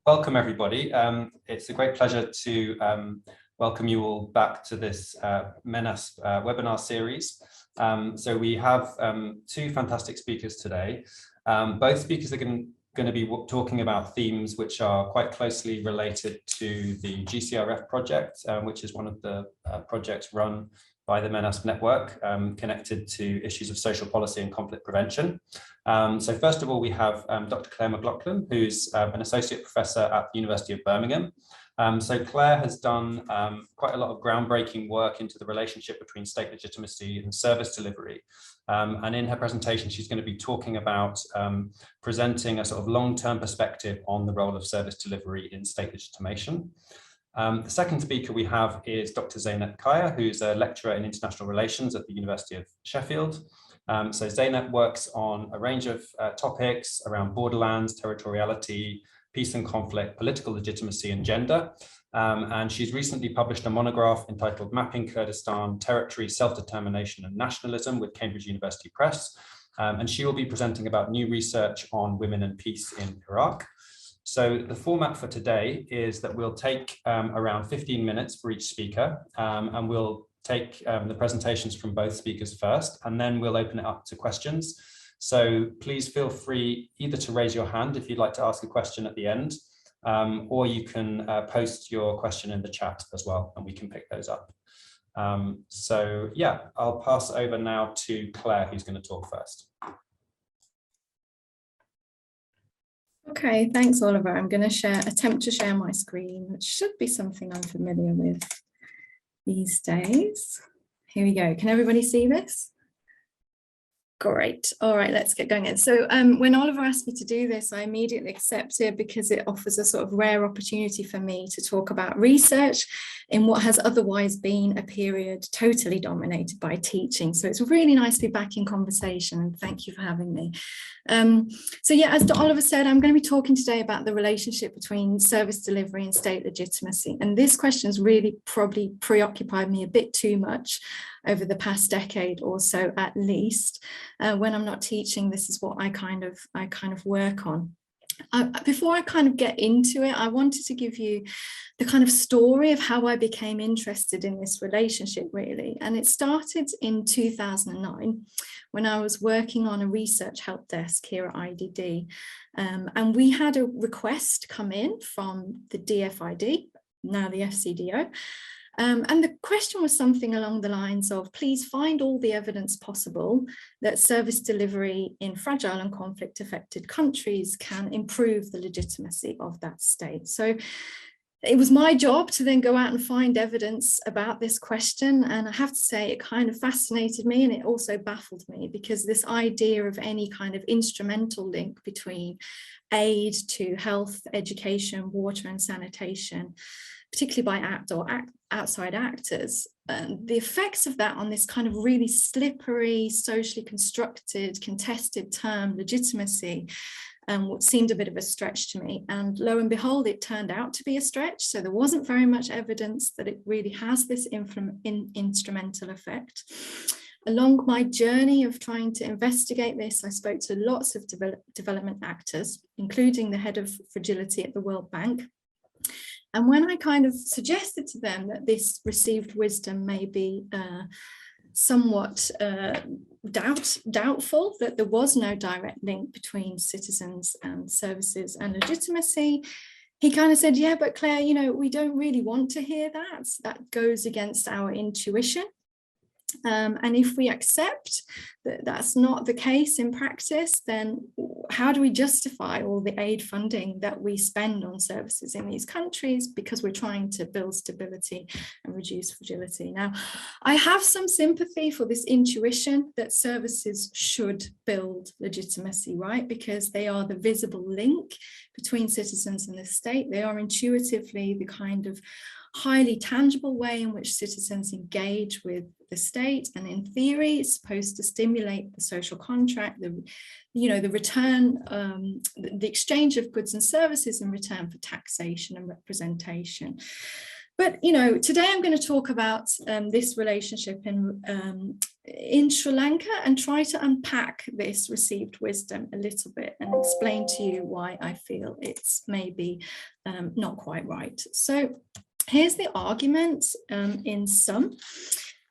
welcome everybody. It's a great pleasure to welcome you all back to this MENASP Webinar Series. So we have two fantastic speakers today. Both speakers are going to be talking about themes which are quite closely related to the GCRF project, which is one of the projects run by the MENASP network, connected to issues of social policy and conflict prevention. So first of all, we have Dr. Claire McLoughlin, who's an associate professor at the University of Birmingham. So Claire has done quite a lot of groundbreaking work into the relationship between state legitimacy and service delivery. And in her presentation, she's going to be talking about presenting a sort of long-term perspective on the role of service delivery in state legitimation. The second speaker we have is Dr. Zeynep Kaya, who's a lecturer in international relations at the University of Sheffield. So Zeynep works on a range of topics around borderlands, territoriality, peace and conflict, political legitimacy and gender. And she's recently published a monograph entitled Mapping Kurdistan, Territory, Self-Determination and Nationalism with Cambridge University Press. And she will be presenting about new research on women and peace in Iraq. So the format for today is that we'll take around 15 minutes for each speaker, and we'll take the presentations from both speakers first, and then we'll open it up to questions. So please feel free either to raise your hand if you'd like to ask a question at the end, or you can post your question in the chat as well, and we can pick those up. So yeah, I'll pass over now to Claire, who's going to talk first. Okay, thanks, Oliver. I'm going to attempt to share my screen, which should be something I'm familiar with these days. Here we go. Can everybody see this? Great. All right, let's get going. So when Oliver asked me to do this, I immediately accepted because it offers a sort of rare opportunity for me to talk about research in what has otherwise been a period totally dominated by teaching. So it's really nice to be back in conversation, and thank you for having me. So yeah, as Oliver said, I'm going to be talking today about the relationship between service delivery and state legitimacy. And this question's really probably preoccupied me a bit too much over the past decade or so, at least. When I'm not teaching, this is what I kind of work on. Before I kind of get into it, I wanted to give you the kind of story of how I became interested in this relationship, really. And it started in 2009 when I was working on a research help desk here at IDD. And we had a request come in from the DFID, now the FCDO. And the question was something along the lines of, please find all the evidence possible that service delivery in fragile and conflict affected countries can improve the legitimacy of that state. So it was my job to then go out and find evidence about this question. And I have to say, it kind of fascinated me, and it also baffled me, because this idea of any kind of instrumental link between aid to health, education, water and sanitation, particularly by act or outside actors, the effects of that on this kind of really slippery, socially constructed, contested term, legitimacy, what seemed a bit of a stretch to me. And lo and behold, it turned out to be a stretch. So there wasn't very much evidence that it really has this instrumental effect. Along my journey of trying to investigate this, I spoke to lots of development actors, including the head of fragility at the World Bank. And when I kind of suggested to them that this received wisdom may be somewhat doubtful, that there was no direct link between citizens and services and legitimacy, he kind of said, yeah, but Claire, you know, we don't really want to hear that. That goes against our intuition. And if we accept that that's not the case in practice, then how do we justify all the aid funding that we spend on services in these countries, because we're trying to build stability and reduce fragility? Now, I have some sympathy for this intuition that services should build legitimacy, right? Because they are the visible link between citizens and the state. They are intuitively the kind of highly tangible way in which citizens engage with the state, and in theory it's supposed to stimulate the social contract, the return, the exchange of goods and services in return for taxation and representation. But, today I'm going to talk about this relationship in Sri Lanka and try to unpack this received wisdom a little bit and explain to you why I feel it's maybe not quite right. So here's the argument in sum.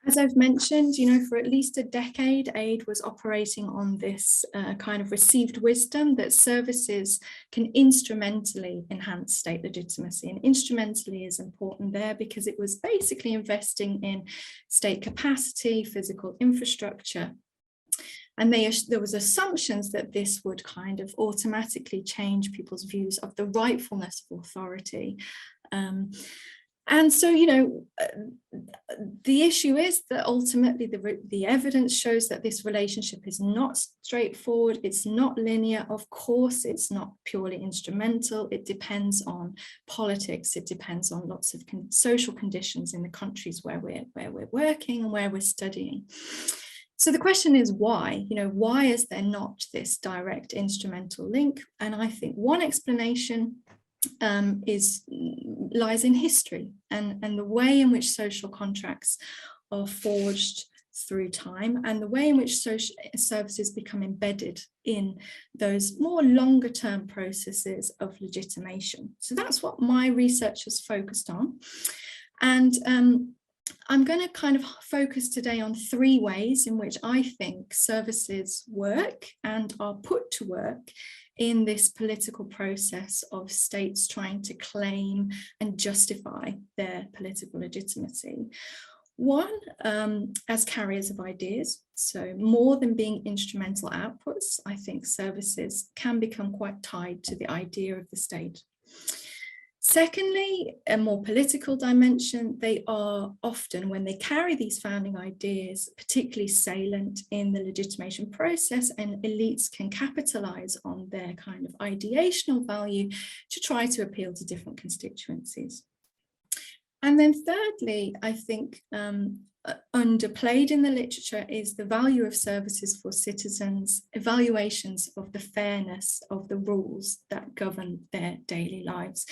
As I've mentioned, for at least a decade, aid was operating on this kind of received wisdom that services can instrumentally enhance state legitimacy. And instrumentally is important there because it was basically investing in state capacity, physical infrastructure. And there was assumptions that this would kind of automatically change people's views of the rightfulness of authority. And so, the issue is that ultimately the evidence shows that this relationship is not straightforward, it's not linear. Of course, it's not purely instrumental. It depends on politics, it depends on lots of social conditions in the countries where we're working and where we're studying. So the question is why? Why is there not this direct instrumental link? And I think one explanation lies in history and the way in which social contracts are forged through time and the way in which social services become embedded in those more longer term processes of legitimation. So that's what my research has focused on. And I'm going to kind of focus today on 3 ways in which I think services work and are put to work in this political process of states trying to claim and justify their political legitimacy. One, as carriers of ideas. So more than being instrumental outputs, I think services can become quite tied to the idea of the state. Secondly, a more political dimension, they are often, when they carry these founding ideas, particularly salient in the legitimation process, and elites can capitalize on their kind of ideational value to try to appeal to different constituencies. And then thirdly, I think underplayed in the literature is the value of services for citizens, evaluations of the fairness of the rules that govern their daily lives.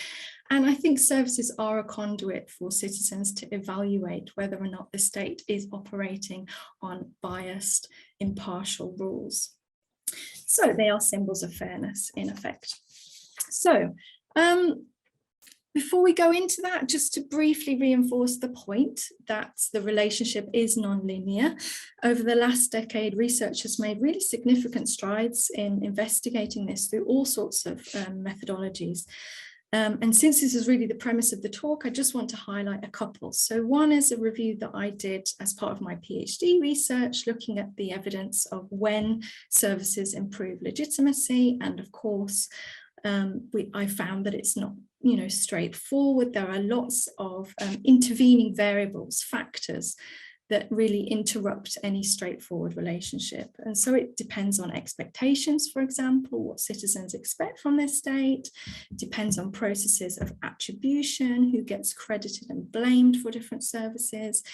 And I think services are a conduit for citizens to evaluate whether or not the state is operating on biased, impartial rules. So they are symbols of fairness in effect. So before we go into that, just to briefly reinforce the point that the relationship is non-linear. Over the last decade, research has made really significant strides in investigating this through all sorts of methodologies. And since this is really the premise of the talk, I just want to highlight a couple. So one is a review that I did as part of my PhD research, looking at the evidence of when services improve legitimacy. And of course, I found that it's not straightforward. There are lots of intervening variables, factors that really interrupt any straightforward relationship. And so it depends on expectations, for example, what citizens expect from their state. It depends on processes of attribution, who gets credited and blamed for different services.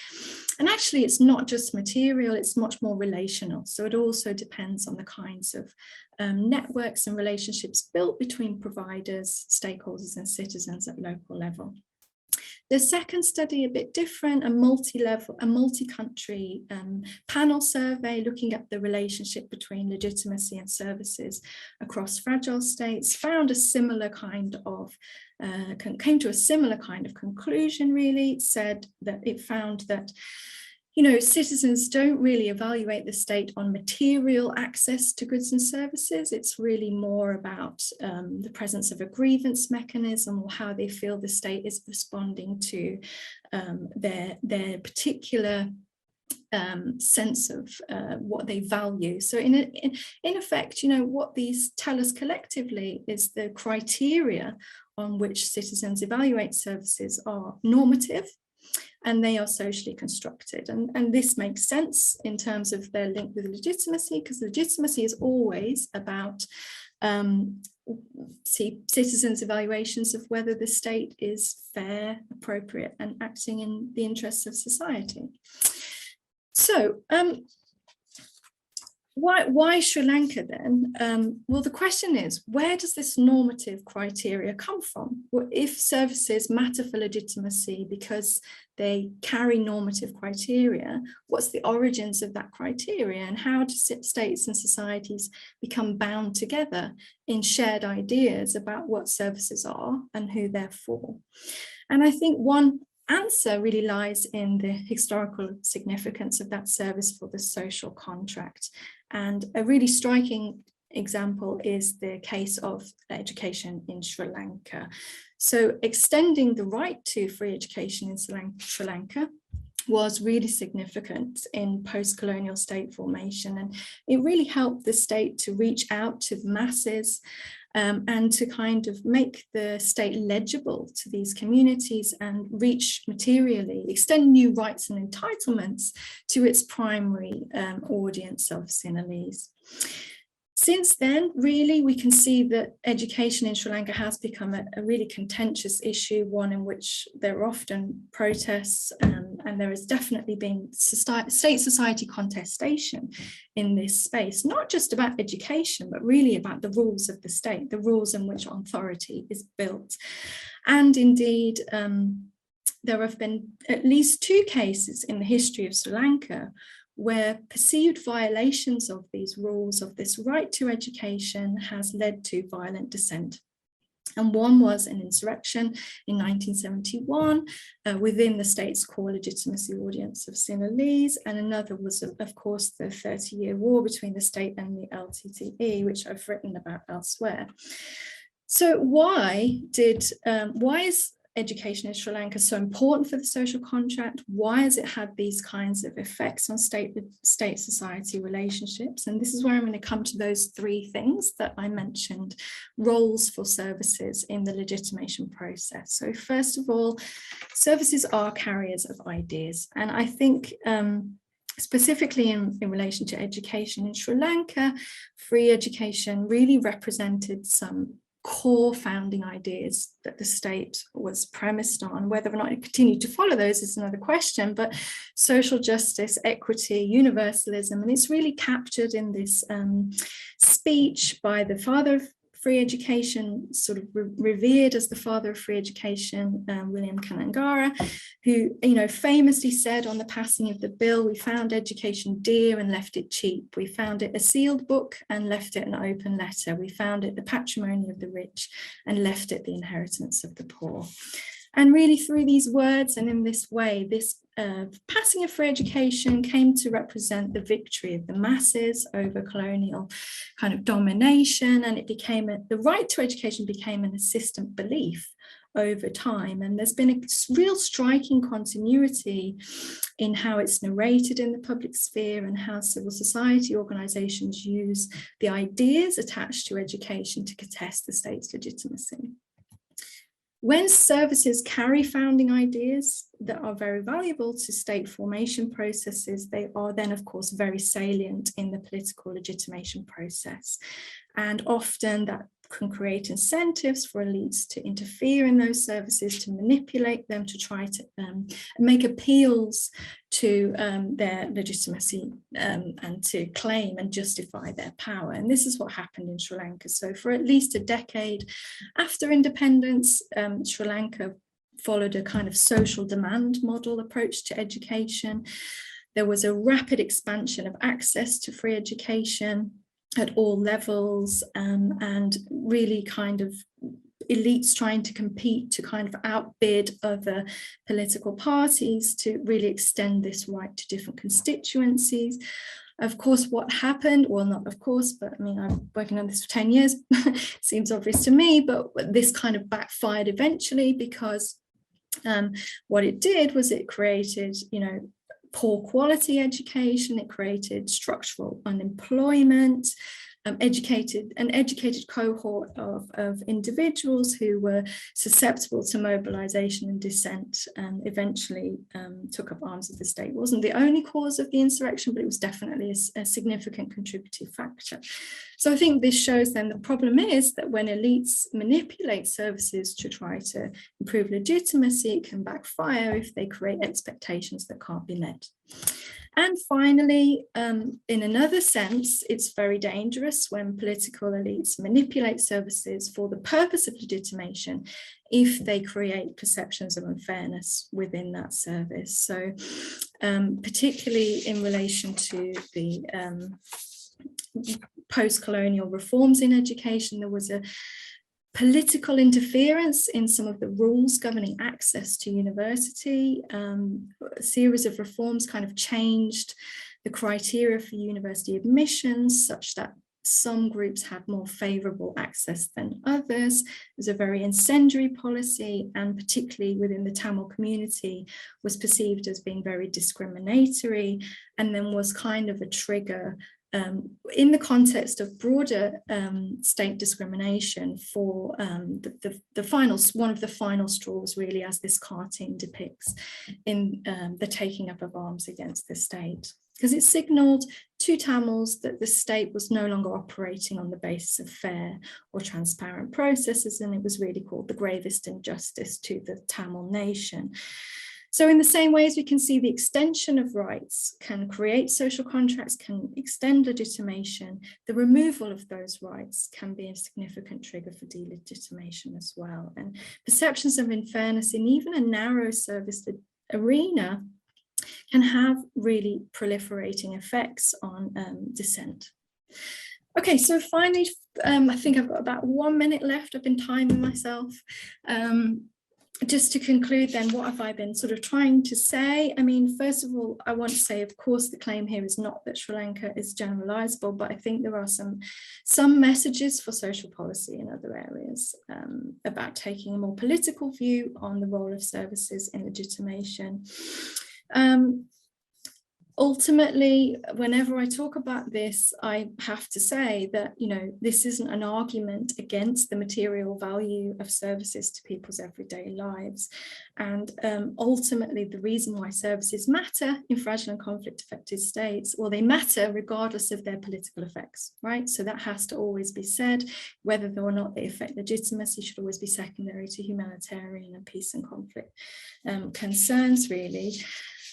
And actually, it's not just material, it's much more relational. So it also depends on the kinds of networks and relationships built between providers, stakeholders, and citizens at local level. The second study, a bit different, a multi-country panel survey looking at the relationship between legitimacy and services across fragile states, found a similar kind of, came to a similar kind of conclusion, really. It found that citizens don't really evaluate the state on material access to goods and services. It's really more about the presence of a grievance mechanism or how they feel the state is responding to their particular sense of what they value. So in effect, what these tell us collectively is the criteria on which citizens evaluate services are normative, and they are socially constructed. And this makes sense in terms of their link with legitimacy, because legitimacy is always about citizens' evaluations of whether the state is fair, appropriate, and acting in the interests of society. So Why Sri Lanka then? Well, the question is, where does this normative criteria come from? Well, if services matter for legitimacy because they carry normative criteria, what's the origins of that criteria, and how do states and societies become bound together in shared ideas about what services are and who they're for? And I think one answer really lies in the historical significance of that service for the social contract. And a really striking example is the case of education in Sri Lanka. So extending the right to free education in Sri Lanka was really significant in post-colonial state formation, and it really helped the state to reach out to the masses and to kind of make the state legible to these communities and reach materially, extend new rights and entitlements to its primary audience of Sinhalese. Since then, really, we can see that education in Sri Lanka has become a really contentious issue, one in which there are often protests, and there has definitely been state-society contestation in this space, not just about education, but really about the rules of the state, the rules in which authority is built. And indeed, there have been at least 2 cases in the history of Sri Lanka where perceived violations of these rules, of this right to education, has led to violent dissent. And one was an insurrection in 1971 within the state's core legitimacy audience of Sinhalese, and another was, of course, the 30-year war between the state and the LTTE, which I've written about elsewhere. So why is education in Sri Lanka so important for the social contract? Why has it had these kinds of effects on state-society relationships? And this is where I'm going to come to those 3 things that I mentioned, roles for services in the legitimation process. So first of all, services are carriers of ideas. And I think specifically in relation to education in Sri Lanka, free education really represented some core founding ideas that the state was premised on. Whether or not it continued to follow those is another question, but social justice, equity, universalism, and it's really captured in this speech by the father of free education, sort of revered as the father of free education, William Kanangara, who, famously said on the passing of the bill, "We found education dear and left it cheap. We found it a sealed book and left it an open letter. We found it the patrimony of the rich and left it the inheritance of the poor." And really through these words and in this way, this passing of free education came to represent the victory of the masses over colonial kind of domination, and it became the right to education became an insistent belief over time. And there's been a real striking continuity in how it's narrated in the public sphere and how civil society organizations use the ideas attached to education to contest the state's legitimacy. When services carry founding ideas that are very valuable to state formation processes, they are then, of course, very salient in the political legitimation process. And often that can create incentives for elites to interfere in those services, to manipulate them, to try to make appeals to their legitimacy and to claim and justify their power. And this is what happened in Sri Lanka. So for at least a decade after independence, Sri Lanka followed a kind of social demand model approach to education. There was a rapid expansion of access to free education at all levels, and really kind of elites trying to compete to kind of outbid other political parties to really extend this right to different constituencies. Of course, what happened, well, not of course, but I mean, I've been working on this for 10 years, seems obvious to me, but this kind of backfired eventually, because what it did was it created, poor quality education, it created structural unemployment, an educated cohort of individuals who were susceptible to mobilization and dissent, and eventually took up arms with the state. It wasn't the only cause of the insurrection, but it was definitely a significant contributing factor. So I think this shows then the problem is that when elites manipulate services to try to improve legitimacy, it can backfire if they create expectations that can't be met. And finally, in another sense, it's very dangerous when political elites manipulate services for the purpose of legitimation if they create perceptions of unfairness within that service. So particularly in relation to the post-colonial reforms in education, there was a political interference in some of the rules governing access to university. A series of reforms kind of changed the criteria for university admissions such that some groups had more favourable access than others. It was a very incendiary policy, and particularly within the Tamil community was perceived as being very discriminatory, and then was kind of a trigger in the context of broader state discrimination for the final, one of the final straws, really, as this cartoon depicts, in the taking up of arms against the state. Because it signalled to Tamils that the state was no longer operating on the basis of fair or transparent processes, and it was really called the gravest injustice to the Tamil nation. So in the same way as we can see the extension of rights can create social contracts, can extend legitimation, the removal of those rights can be a significant trigger for delegitimation as well. And perceptions of unfairness in even a narrow service arena can have really proliferating effects on dissent. Okay, so finally, I think I've got about 1 minute left. I've been timing myself. Just to conclude then, what have I been sort of trying to say? I mean, first of all, I want to say, of course, the claim here is not that Sri Lanka is generalizable, but I think there are some messages for social policy in other areas about taking a more political view on the role of services in legitimation. Ultimately, whenever I talk about this, I have to say that, you know, this isn't an argument against the material value of services to people's everyday lives. And ultimately, the reason why services matter in fragile and conflict affected states, well, they matter regardless of their political effects, right? So that has to always be said. Whether or not they affect legitimacy should always be secondary to humanitarian and peace and conflict concerns, really.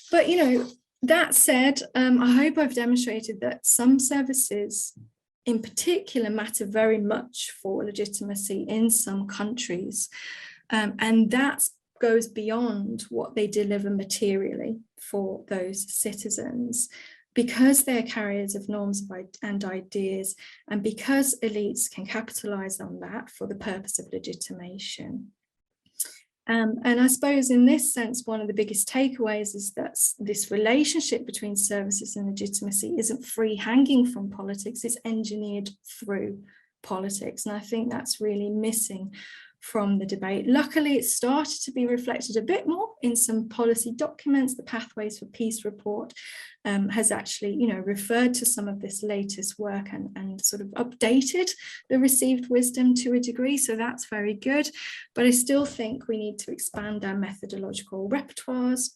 But, you know, that said, I hope I've demonstrated that some services in particular matter very much for legitimacy in some countries. And that goes beyond what they deliver materially for those citizens, because they're carriers of norms and ideas, and because elites can capitalize on that for the purpose of legitimation. And I suppose in this sense, one of the biggest takeaways is that this relationship between services and legitimacy isn't free hanging from politics, it's engineered through politics. And I think that's really missing from the debate. Luckily, it started to be reflected a bit more in some policy documents. The Pathways for Peace report has actually, you know, referred to some of this latest work and sort of updated the received wisdom to a degree. So that's very good. But I still think we need to expand our methodological repertoires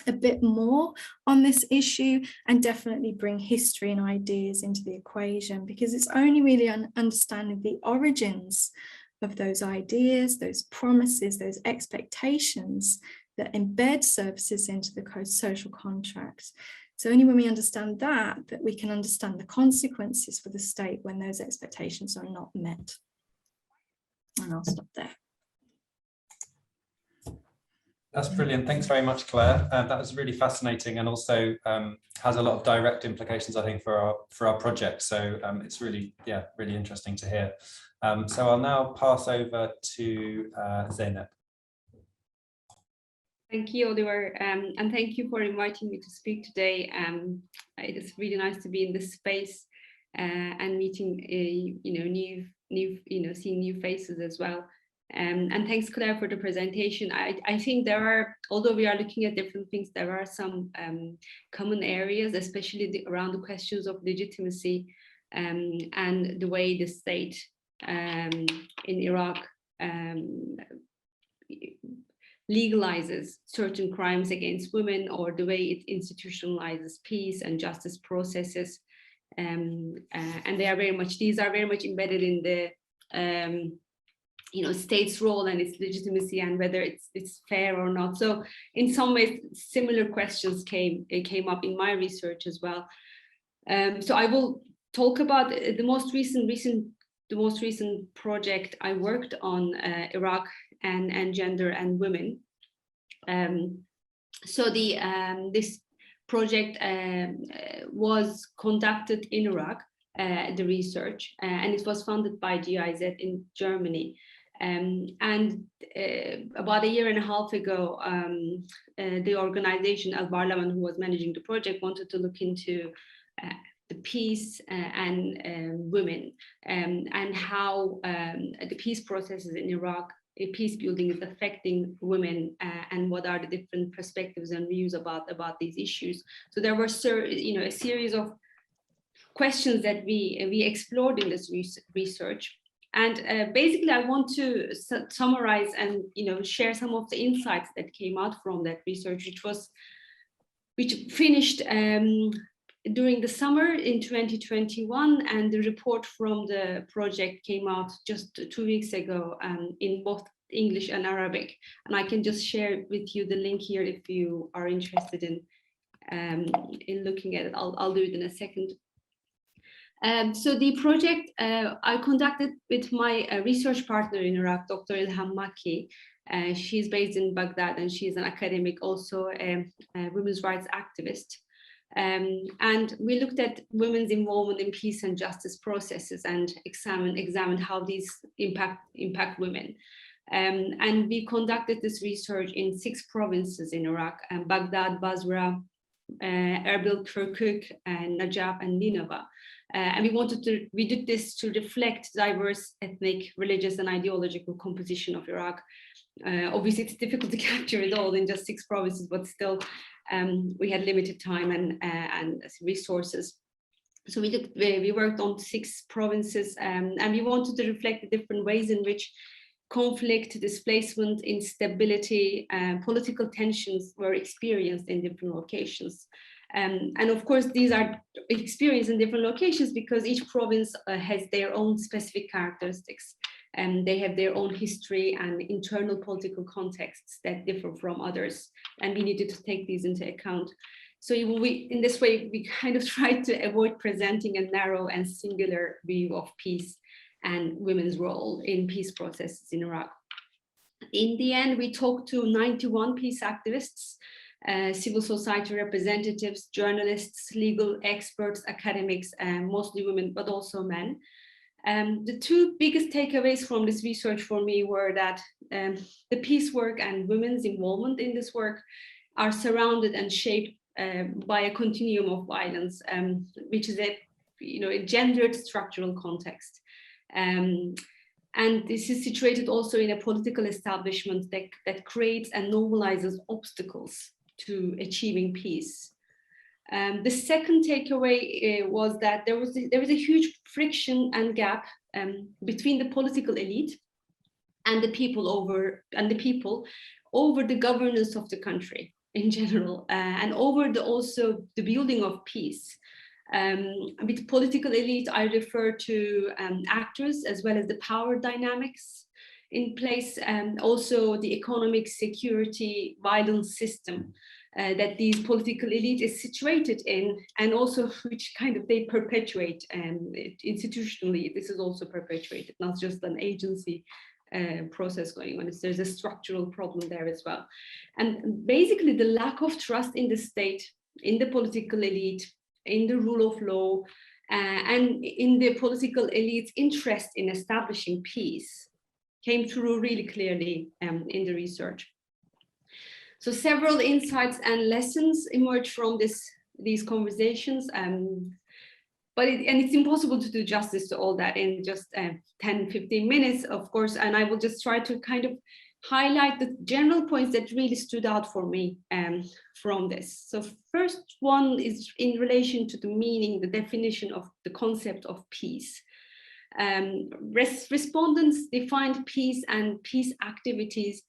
a bit more on this issue, and definitely bring history and ideas into the equation, because it's only really understanding the origins of those ideas, those promises, those expectations that embed services into the social contract. So only when we understand that we can understand the consequences for the state when those expectations are not met. And I'll stop there. That's brilliant. Thanks very much, Claire. That was really fascinating, and also has a lot of direct implications, I think, for our project. So it's really, yeah, really interesting to hear. So I'll now pass over to Zeynep. Thank you, Oliver, and thank you for inviting me to speak today. It is really nice to be in this space and meeting, seeing new faces as well. And thanks, Claire, for the presentation. I think there are, although we are looking at different things, there are some common areas, especially around the questions of legitimacy and the way the state in Iraq legalizes certain crimes against women, or the way it institutionalizes peace and justice processes. And they are very much, these are very much embedded in the state's role and its legitimacy and whether it's fair or not. So in some ways, similar questions came up in my research as well. So I will talk about the most recent project I worked on, Iraq and gender and women. So this project was conducted in Iraq, the research, and it was funded by GIZ in Germany. And about a year and a half ago, the organization Al Barlaman, who was managing the project, wanted to look into the peace and women, and how the peace processes in Iraq, peace building, is affecting women, and what are the different perspectives and views about these issues. So there were a series of questions that we explored in this research. And basically, I want to summarize and share some of the insights that came out from that research, which finished during the summer in 2021, and the report from the project came out just 2 weeks ago in both English and Arabic. And I can just share with you the link here if you are interested in looking at it. I'll do it in a second. So the project I conducted with my research partner in Iraq, Dr. Ilham Maki. She's based in Baghdad, and she's an academic, also a women's rights activist. And we looked at women's involvement in peace and justice processes and examined how these impact women. And we conducted this research in 6 provinces in Iraq: Baghdad, Basra, Erbil, Kirkuk, and Najaf, and Nineveh. And we did this to reflect diverse ethnic, religious, and ideological composition of Iraq. Obviously, it's difficult to capture it all in just 6 provinces, but still, we had limited time and resources. So we worked on 6 provinces, and we wanted to reflect the different ways in which conflict, displacement, instability, and political tensions were experienced in different locations. And of course, these are experienced in different locations because each province has their own specific characteristics, and they have their own history and internal political contexts that differ from others. And we needed to take these into account. So in this way, we kind of tried to avoid presenting a narrow and singular view of peace and women's role in peace processes in Iraq. In the end, we talked to 91 peace activists, civil society representatives, journalists, legal experts, academics, mostly women, but also men. The 2 biggest takeaways from this research for me were that the peace work and women's involvement in this work are surrounded and shaped by a continuum of violence, which is a gendered structural context. And this is situated also in a political establishment that creates and normalizes obstacles to achieving peace. The second takeaway was that there was a huge friction and gap between the political elite and the people over the governance of the country in general, and over also the building of peace. With political elite, I refer to actors as well as the power dynamics in place, and also the economic, security, violence system that these political elite is situated in, and also which kind of they perpetuate institutionally. This is also perpetuated, not just an agency process going on. There's a structural problem there as well. And basically the lack of trust in the state, in the political elite, in the rule of law, and in the political elite's interest in establishing peace came through really clearly in the research. So several insights and lessons emerged from these conversations, but it's impossible to do justice to all that in just 10-15 minutes, of course, and I will just try to kind of highlight the general points that really stood out for me from this. So first one is in relation to the meaning, the definition of the concept of peace. Respondents defined peace and peace activities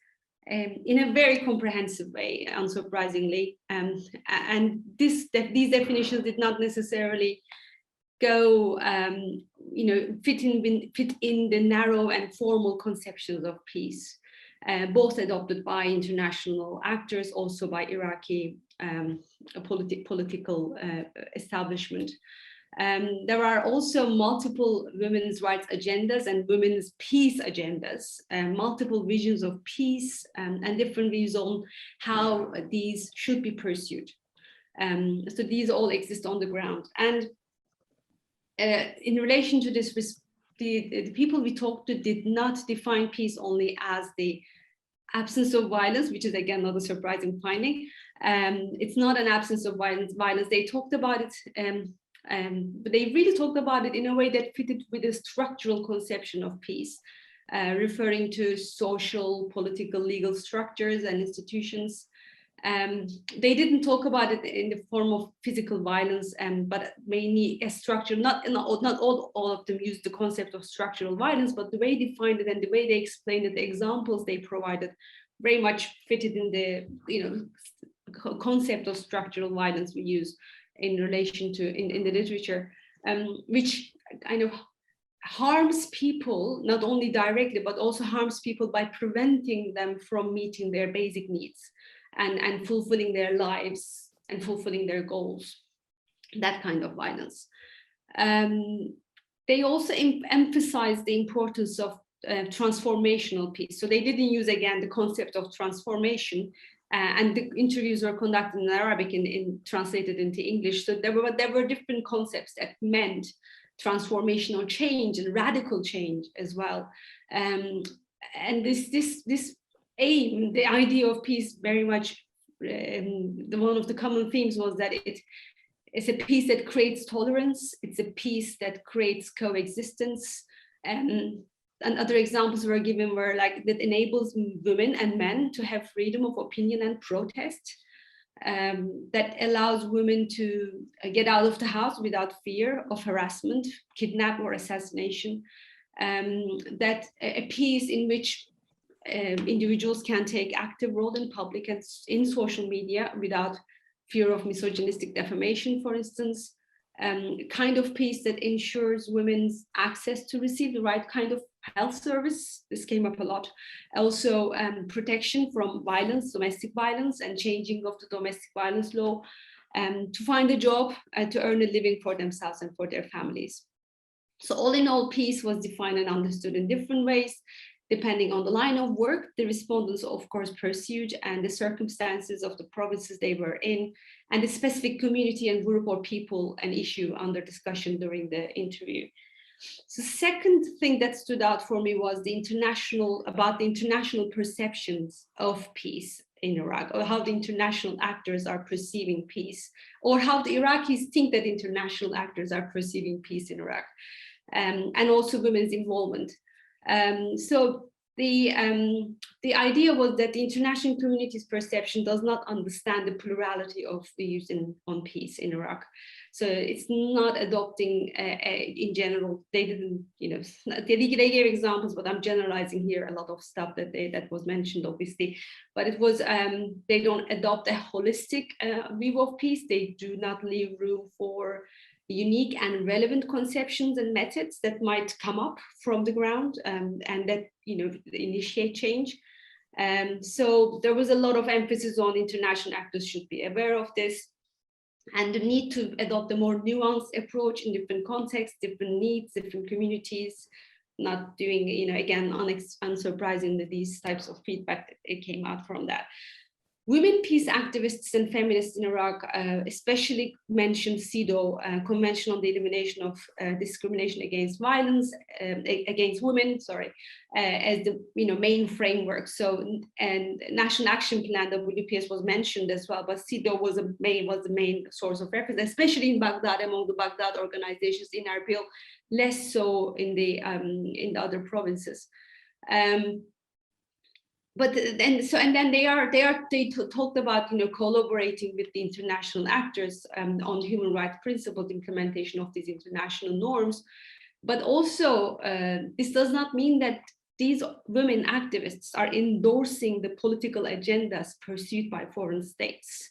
in a very comprehensive way, unsurprisingly, and these definitions did not necessarily go fit in the narrow and formal conceptions of peace, both adopted by international actors, also by Iraqi political establishment. There are also multiple women's rights agendas and women's peace agendas, multiple visions of peace, and different views on how these should be pursued. So these all exist on the ground. And in relation to this, the people we talked to did not define peace only as the absence of violence, which is again not a surprising finding. It's not an absence of violence. They talked about it, but they really talked about it in a way that fitted with a structural conception of peace, referring to social, political, legal structures and institutions. They didn't talk about it in the form of physical violence, but mainly a structure. Not all of them used the concept of structural violence, but the way they defined it and the way they explained it, the examples they provided, very much fitted in the concept of structural violence we use in relation to in the literature, which kind of harms people not only directly but also harms people by preventing them from meeting their basic needs and fulfilling their lives and fulfilling their goals, that kind of violence. They also emphasize the importance of transformational peace. So they didn't use, again, the concept of transformation, and the interviews were conducted in Arabic and translated into English. So there were different concepts that meant transformational change and radical change as well. And this aim, the idea of peace, very much one of the common themes was that it's a peace that creates tolerance, it's a peace that creates coexistence, and other examples were given were like that enables women and men to have freedom of opinion and protest, that allows women to get out of the house without fear of harassment, kidnap or assassination, that a peace in which individuals can take active role in public and in social media without fear of misogynistic defamation, for instance, kind of peace that ensures women's access to receive the right kind of health service. This came up a lot. Also protection from violence, domestic violence, and changing of the domestic violence law, to find a job, to earn a living for themselves and for their families. So all in all, peace was defined and understood in different ways, depending on the line of work the respondents, of course, pursued, and the circumstances of the provinces they were in, and the specific community and group or people and issue under discussion during the interview. So the second thing that stood out for me was the international perceptions of peace in Iraq, or how the international actors are perceiving peace, or how the Iraqis think that international actors are perceiving peace in Iraq, and also women's involvement. So the idea was that the international community's perception does not understand the plurality of views on peace in Iraq. So it's not adopting in general. They didn't, they gave examples, but I'm generalizing here a lot of stuff that was mentioned, obviously. But it was they don't adopt a holistic view of peace. They do not leave room for unique and relevant conceptions and methods that might come up from the ground, and that initiate change. So there was a lot of emphasis on international actors should be aware of this, and the need to adopt a more nuanced approach in different contexts, different needs, different communities, not doing, again, unsurprisingly, these types of feedback it came out from that. Women peace activists and feminists in Iraq especially mentioned CEDAW, Convention on the Elimination of Discrimination Against Violence Against Women, as the main framework. So, and National Action Plan, WPS, was mentioned as well, but CEDAW was the main source of reference, especially in Baghdad, among the Baghdad organizations, in Erbil, less so in the other provinces. But then they talked about collaborating with the international actors on human rights principles, implementation of these international norms. But also this does not mean that these women activists are endorsing the political agendas pursued by foreign states.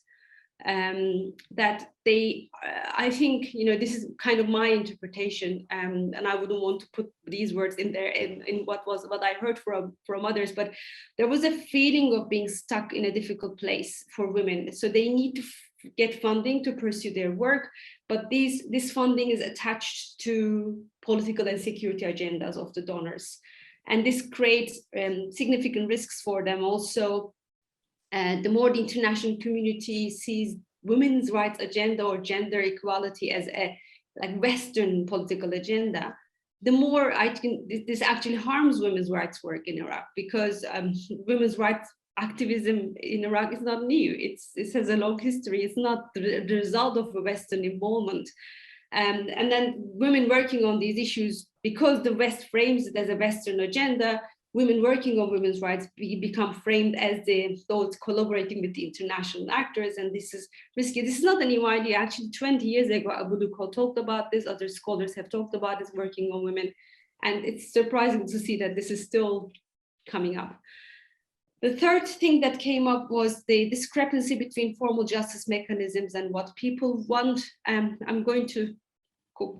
that they, I think, you know, this is kind of my interpretation, and I wouldn't want to put these words in there in what I heard from others, but there was a feeling of being stuck in a difficult place for women. So they need to get funding to pursue their work, but this funding is attached to political and security agendas of the donors. And this creates significant risks for them also. The more the international community sees women's rights agenda or gender equality as a Western political agenda, the more I think this actually harms women's rights work in Iraq, because women's rights activism in Iraq is not new. It has a long history. It's not the result of a Western involvement. And then women working on these issues, because the West frames it as a Western agenda, women working on women's rights become framed as those collaborating with the international actors, and this is risky. This is not a new idea. Actually, 20 years ago, Abu Luko talked about this. Other scholars have talked about this, working on women, and it's surprising to see that this is still coming up. The third thing that came up was the discrepancy between formal justice mechanisms and what people want. I'm going to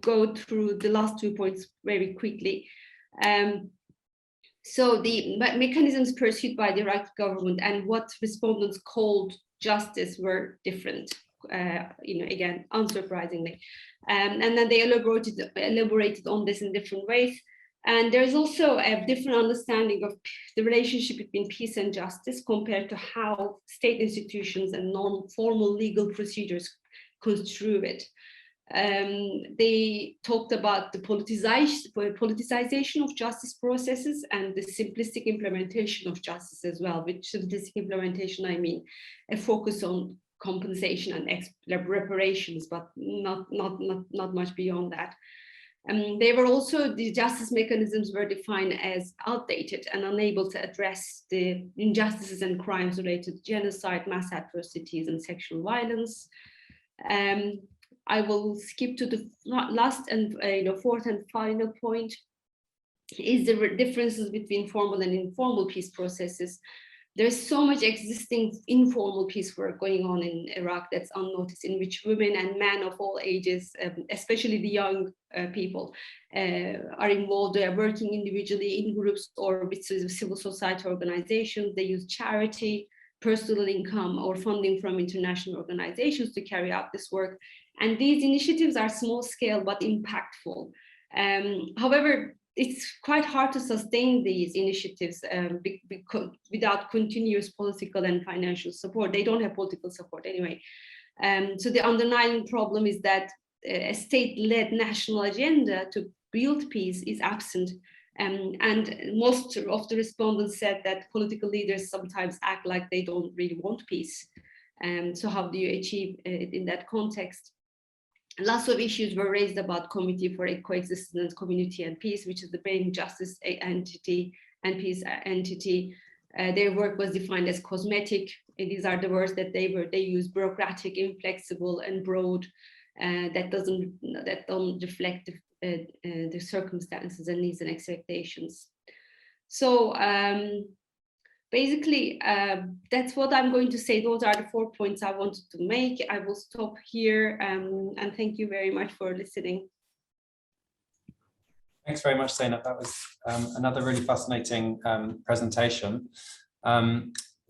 go through the last 2 points very quickly. So the mechanisms pursued by the Iraqi government and what respondents called justice were different, again, unsurprisingly. And then they elaborated on this in different ways. And there's also a different understanding of the relationship between peace and justice compared to how state institutions and non-formal legal procedures construe it. They talked about the politicization of justice processes and the simplistic implementation of justice as well. With simplistic implementation, I mean a focus on compensation and reparations, but not much beyond that. They were also, the justice mechanisms were defined as outdated and unable to address the injustices and crimes related to genocide, mass atrocities, and sexual violence. I will skip to the last and fourth and final point, is the differences between formal and informal peace processes. There's so much existing informal peace work going on in Iraq that's unnoticed, in which women and men of all ages, especially the young people, are involved. They are working individually, in groups, or with civil society organizations. They use charity, personal income, or funding from international organizations to carry out this work. And these initiatives are small scale but impactful. However, it's quite hard to sustain these initiatives without continuous political and financial support. They don't have political support anyway. So the underlying problem is that a state-led national agenda to build peace is absent. And most of the respondents said that political leaders sometimes act like they don't really want peace. So how do you achieve it in that context? Lots of issues were raised about Committee for Coexistence, Community and Peace, which is the main justice entity and peace entity. Their work was defined as cosmetic. These are the words that they use: bureaucratic, inflexible, and broad. That don't reflect the circumstances and needs and expectations. So basically, that's what I'm going to say. Those are the 4 points I wanted to make. I will stop here, and thank you very much for listening. Thanks very much, Zeynep. That was another really fascinating presentation.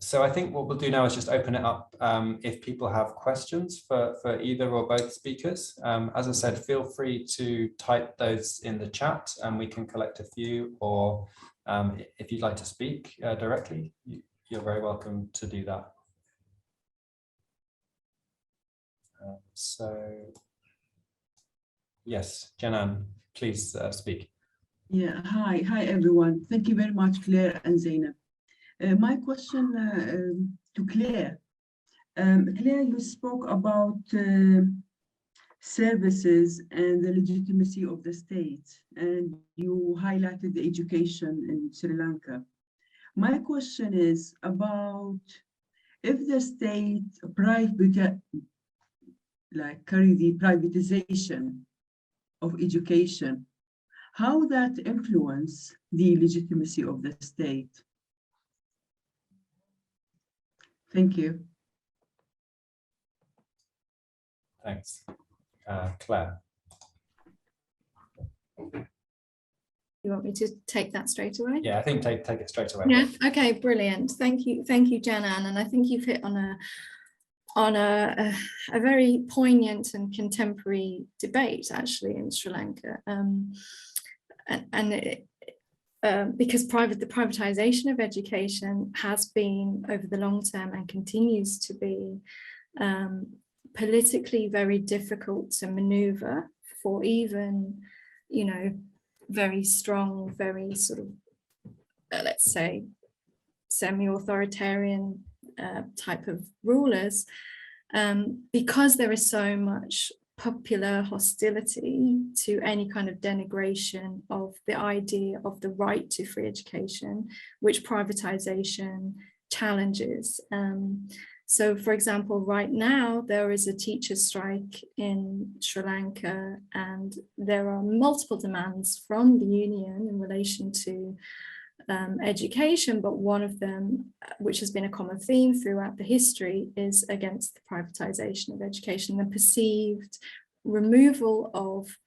So I think what we'll do now is just open it up if people have questions for either or both speakers. As I said, feel free to type those in the chat and we can collect a few, or if you'd like to speak directly, you're very welcome to do that. So, yes, Janan, please speak. Yeah, hi everyone. Thank you very much, Claire and Zeynep. My question to Claire. Claire, you spoke about services and the legitimacy of the state, and you highlighted the education in Sri Lanka. My question is about if the state carry the privatization of education, how that influence the legitimacy of the state? Thank you. Thanks. Claire. You want me to take that straight away? Yeah, I think take it straight away. Yeah. Okay. Brilliant. Thank you, Janan. And I think you've hit on a very poignant and contemporary debate actually in Sri Lanka, because the privatization of education has been over the long term and continues to be politically very difficult to maneuver for even, very strong, very sort of, let's say, semi-authoritarian type of rulers, because there is so much popular hostility to any kind of denigration of the idea of the right to free education, which privatization challenges. So, for example, right now, there is a teachers' strike in Sri Lanka, and there are multiple demands from the union in relation to education, but one of them, which has been a common theme throughout the history, is against the privatization of education, the perceived removal of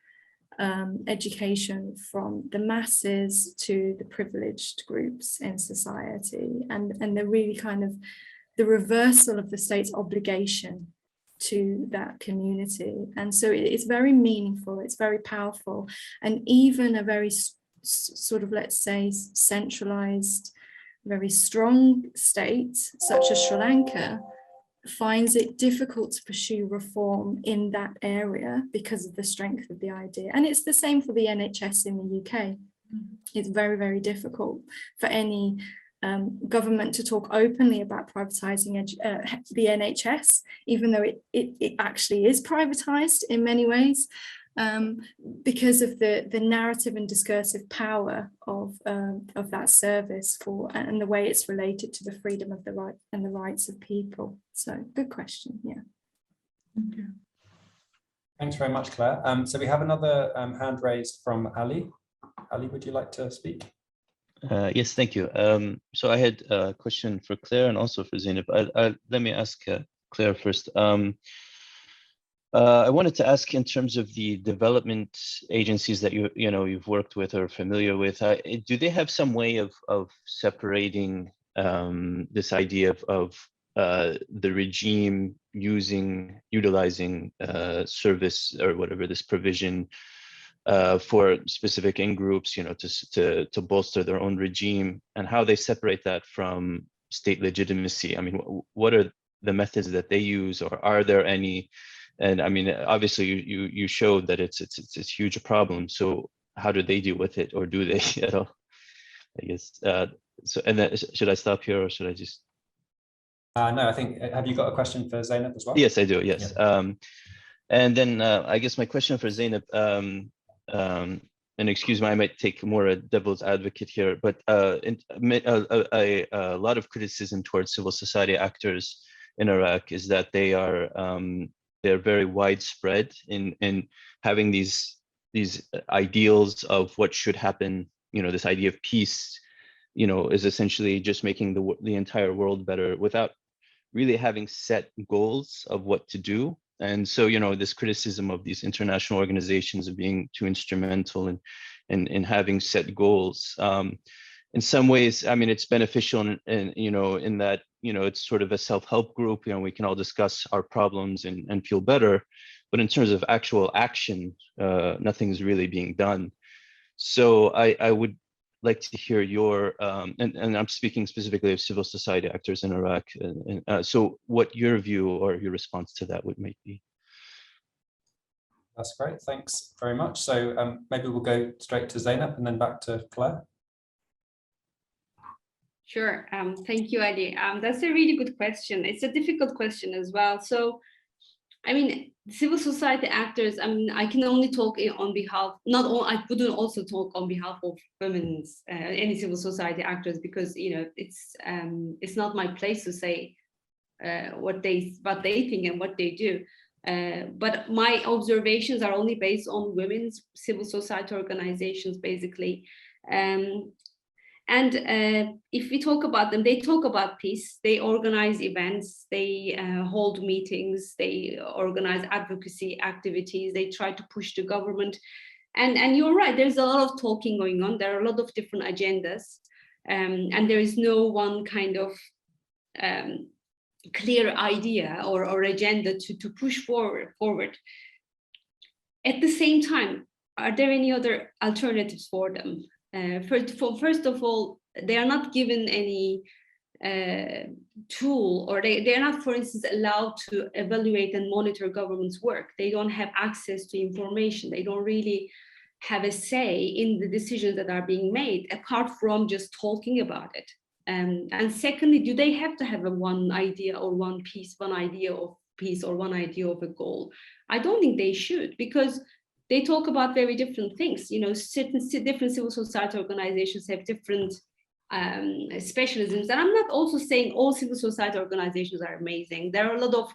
education from the masses to the privileged groups in society, and the really kind of the reversal of the state's obligation to that community. And so it's very meaningful, it's very powerful, and even a very sort of, let's say, centralized, very strong state such as Sri Lanka finds it difficult to pursue reform in that area because of the strength of the idea. And it's the same for the NHS in the UK. It's very, very difficult for any government to talk openly about privatizing the NHS, even though it actually is privatized in many ways, because of the narrative and discursive power of that service and the way it's related to the freedom of the right and the rights of people. So good question. Yeah. Okay. Thanks very much, Claire. So we have another hand raised from Ali. Ali, would you like to speak? Yes, thank you. So I had a question for Claire and also for Zeynep. Let me ask Claire first. I wanted to ask, in terms of the development agencies that you've worked with or are familiar with, do they have some way of separating this idea of the regime utilizing service or whatever, this provision for specific in-groups, to bolster their own regime, and how they separate that from state legitimacy? I mean, what are the methods that they use, or are there any? And I mean, obviously, you showed that it's a huge problem. So how do they deal with it, or do they at all? I guess. So, and then, should I stop here, or should I just? No, I think. Have you got a question for Zeynep as well? Yes, I do. Yes. Yeah. And then I guess my question for Zeynep. And excuse me, I might take more a devil's advocate here, but a lot of criticism towards civil society actors in Iraq is that they're very widespread in having these ideals of what should happen. This idea of peace, is essentially just making the entire world better without really having set goals of what to do. And so, this criticism of these international organizations of being too instrumental in having set goals. In some ways, I mean, it's beneficial in that, it's sort of a self-help group, we can all discuss our problems and feel better. But in terms of actual action, nothing's really being done. So I would like to hear your, and I'm speaking specifically of civil society actors in Iraq. So what your view or your response to that might be. That's great. Thanks very much. So maybe we'll go straight to Zeynep and then back to Claire. Sure. Thank you, Ali. That's a really good question. It's a difficult question as well. So, I mean, civil society actors, I mean, I can only talk on behalf, I wouldn't also talk on behalf of women's, any civil society actors, because, it's not my place to say what they think and what they do. But my observations are only based on women's civil society organizations, basically. And if we talk about them, they talk about peace, they organize events, they hold meetings, they organize advocacy activities, they try to push the government. And you're right, there's a lot of talking going on. There are a lot of different agendas, and there is no one kind of clear idea or agenda to push forward. At the same time, are there any other alternatives for them? First of all, they are not given any tool, or they are not, for instance, allowed to evaluate and monitor government's work. They don't have access to information. They don't really have a say in the decisions that are being made, apart from just talking about it. And secondly, do they have to have one idea or one idea of peace or one idea of a goal? I don't think they should, because they talk about very different things. You know, different civil society organizations have different specialisms. And I'm not also saying all civil society organizations are amazing. There are a lot of,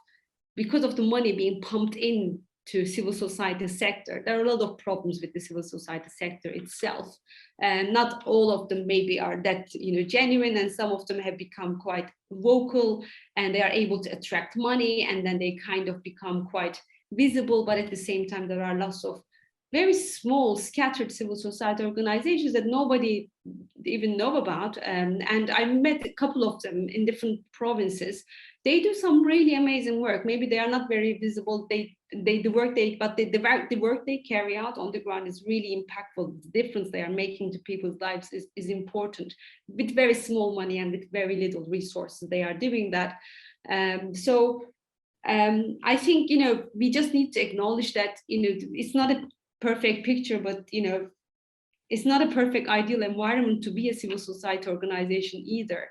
because of the money being pumped in to civil society sector, there are a lot of problems with the civil society sector itself. And not all of them maybe are that, you know, genuine, and some of them have become quite vocal and they are able to attract money, and then they kind of become quite visible. But at the same time, there are lots of very small scattered civil society organizations that nobody even know about. And I met a couple of them in different provinces. They do some really amazing work. Maybe they are not very visible. The work they carry out on the ground is really impactful. The difference they are making to people's lives is important. With very small money and with very little resources, they are doing that. I think, you know, we just need to acknowledge that, you know, it's not a perfect picture, but, you know, it's not a perfect ideal environment to be a civil society organization either.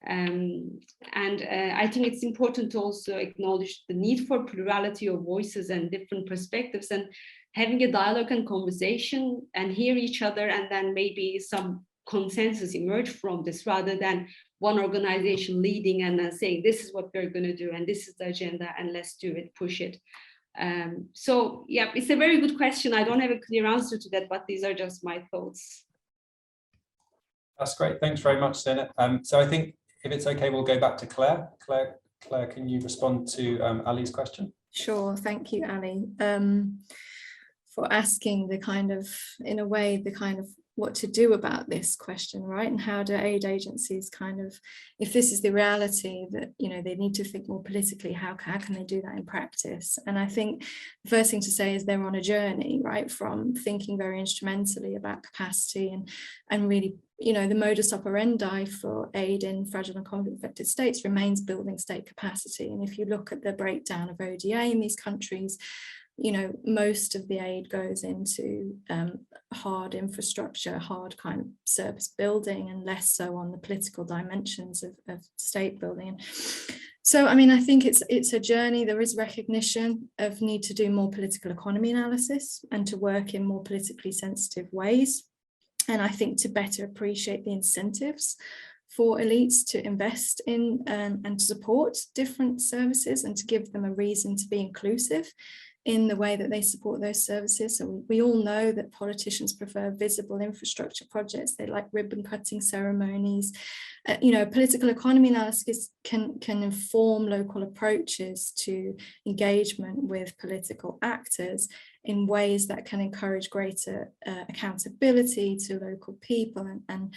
I think it's important to also acknowledge the need for plurality of voices and different perspectives, and having a dialogue and conversation and hear each other, and then maybe some consensus emerge from this, rather than one organization leading and then saying, this is what we're going to do and this is the agenda and let's do it, push it. So yeah, it's a very good question. I don't have a clear answer to that, but these are just my thoughts. That's great. Thanks very much, Zeynep. So I think if it's okay, we'll go back to Claire. Claire, can you respond to Ali's question? Sure, thank you, Ali, for asking the kind of, in a way, the kind of what to do about this question, right? And how do aid agencies kind of, if this is the reality that, you know, they need to think more politically, how can they do that in practice? And I think the first thing to say is they're on a journey, right, from thinking very instrumentally about capacity and really, you know, the modus operandi for aid in fragile and conflict-affected states remains building state capacity. And if you look at the breakdown of ODA in these countries, you know, most of the aid goes into hard infrastructure, hard kind of service building, and less so on the political dimensions of state building. So, I mean, I think it's a journey. There is recognition of need to do more political economy analysis and to work in more politically sensitive ways. And I think to better appreciate the incentives for elites to invest in and to support different services, and to give them a reason to be inclusive in the way that they support those services. So we all know that politicians prefer visible infrastructure projects. They like ribbon cutting ceremonies. You know, political economy analysis can inform local approaches to engagement with political actors in ways that can encourage greater accountability to local people, and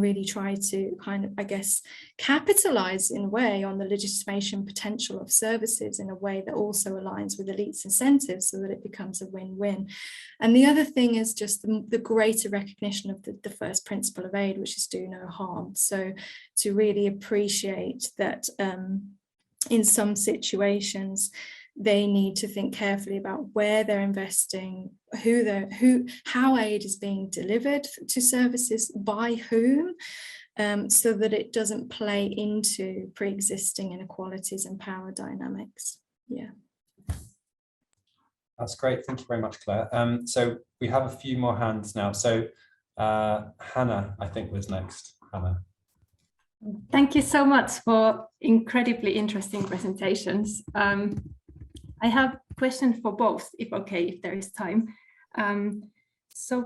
really try to kind of, I guess, capitalize in a way on the legitimation potential of services in a way that also aligns with elites' incentives, so that it becomes a win-win. And the other thing is just the greater recognition of the first principle of aid, which is do no harm. So to really appreciate that in some situations, they need to think carefully about where they're investing, how aid is being delivered to services, by whom, so that it doesn't play into pre-existing inequalities and power dynamics. Yeah. That's great. Thank you very much, Claire. So we have a few more hands now. So Hannah, I think, was next. Hannah. Thank you so much for incredibly interesting presentations. I have questions for both, if okay, if there is time. So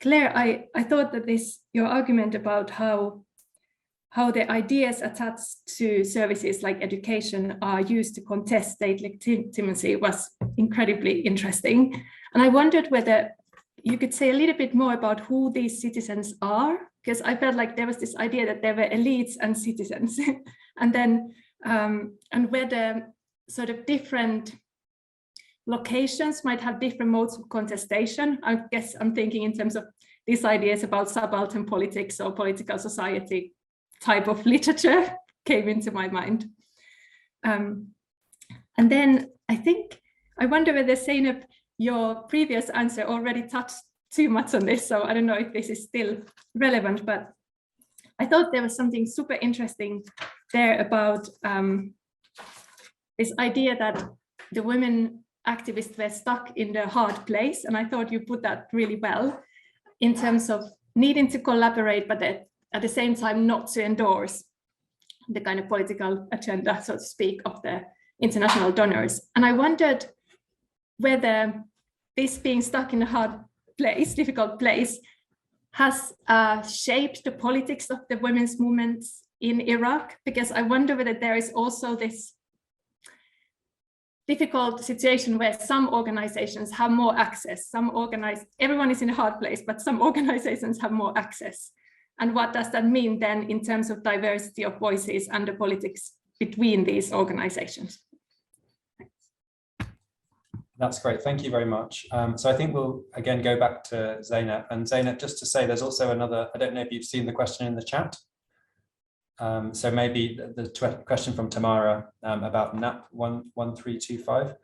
Claire, I thought that your argument about how the ideas attached to services like education are used to contest state legitimacy was incredibly interesting. And I wondered whether you could say a little bit more about who these citizens are, because I felt like there was this idea that there were elites and citizens, and then and whether sort of different locations might have different modes of contestation. I guess I'm thinking in terms of these ideas about subaltern politics or political society type of literature came into my mind. And then I wonder whether Zeynep, your previous answer already touched too much on this, so I don't know if this is still relevant, but I thought there was something super interesting there about this idea that the women activists were stuck in the hard place, and I thought you put that really well in terms of needing to collaborate, but at the same time not to endorse the kind of political agenda, so to speak, of the international donors. And I wondered whether this being stuck in a hard place, difficult place, has shaped the politics of the women's movements in Iraq, because I wonder whether there is also this difficult situation where some organizations have more access, everyone is in a hard place, but some organizations have more access. And what does that mean then in terms of diversity of voices and the politics between these organizations? That's great, thank you very much. So I think we'll again go back to Zeynep. And Zeynep, just to say, there's also another, I don't know if you've seen the question in the chat. So maybe the question from Tamara about NAP 1325.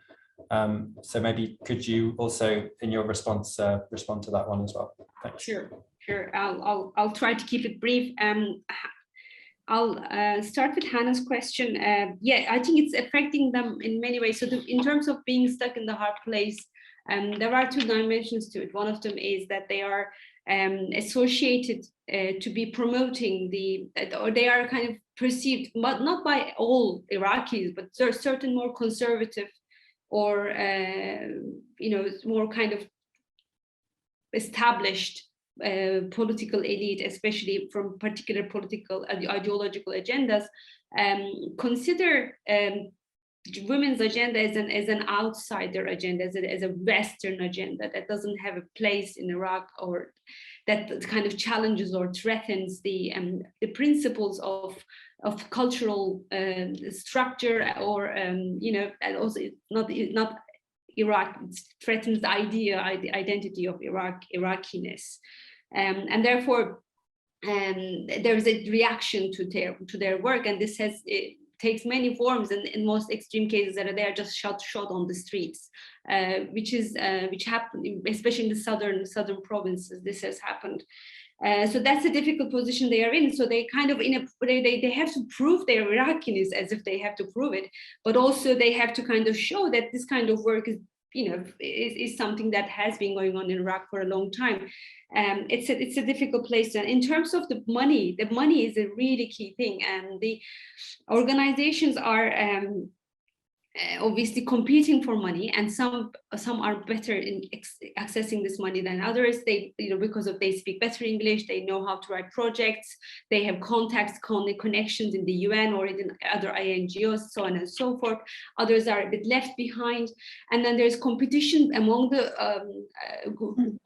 So maybe could you also, in your response, respond to that one as well? Thanks. Sure. I'll try to keep it brief. I'll start with Hannah's question. Yeah, I think it's affecting them in many ways. So in terms of being stuck in the hard place, there are two dimensions to it. One of them is that they are associated to be promoting or they are kind of perceived, but not by all Iraqis, but there are certain more conservative or more kind of established political elite, especially from particular political ideological agendas, consider women's agenda as an outsider agenda, as a Western agenda that doesn't have a place in Iraq, or that kind of challenges or threatens the principles of cultural structure, or and also not Iraq. It threatens the identity of Iraqiness, and therefore there is a reaction to their work, and this takes many forms. And in most extreme cases, that they are just shot on the streets, which happened especially in the southern provinces. This has happened. So that's a difficult position they are in. So they kind of they have to prove their Iraqiness, as if they have to prove it, but also they have to kind of show that this kind of work is something that has been going on in Iraq for a long time. It's a difficult place. And in terms of the money is a really key thing, and the organizations are obviously competing for money, and some are better in accessing this money than others. They, because they speak better English, they know how to write projects, they have contacts, connections in the UN or in other NGOs, so on and so forth. Others are a bit left behind, and then there's competition among the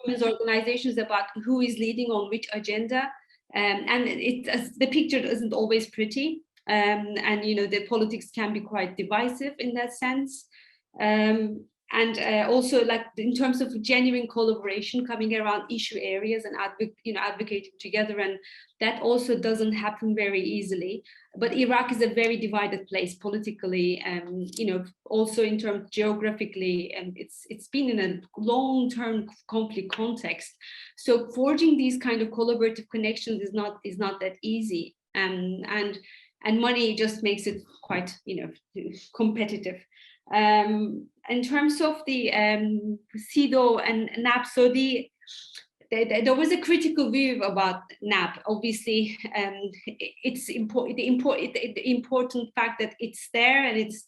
women's organizations about who is leading on which agenda, and the picture isn't always pretty. And the politics can be quite divisive in that sense, and also, like, in terms of genuine collaboration coming around issue areas and advocating together, and that also doesn't happen very easily. But Iraq is a very divided place politically, also in terms geographically, and it's been in a long-term conflict context. So forging these kind of collaborative connections is not that easy, and money just makes it quite, competitive. In terms of the CEDAW and NAP, so there was a critical view about NAP. Obviously, it's the important fact that it's there and it's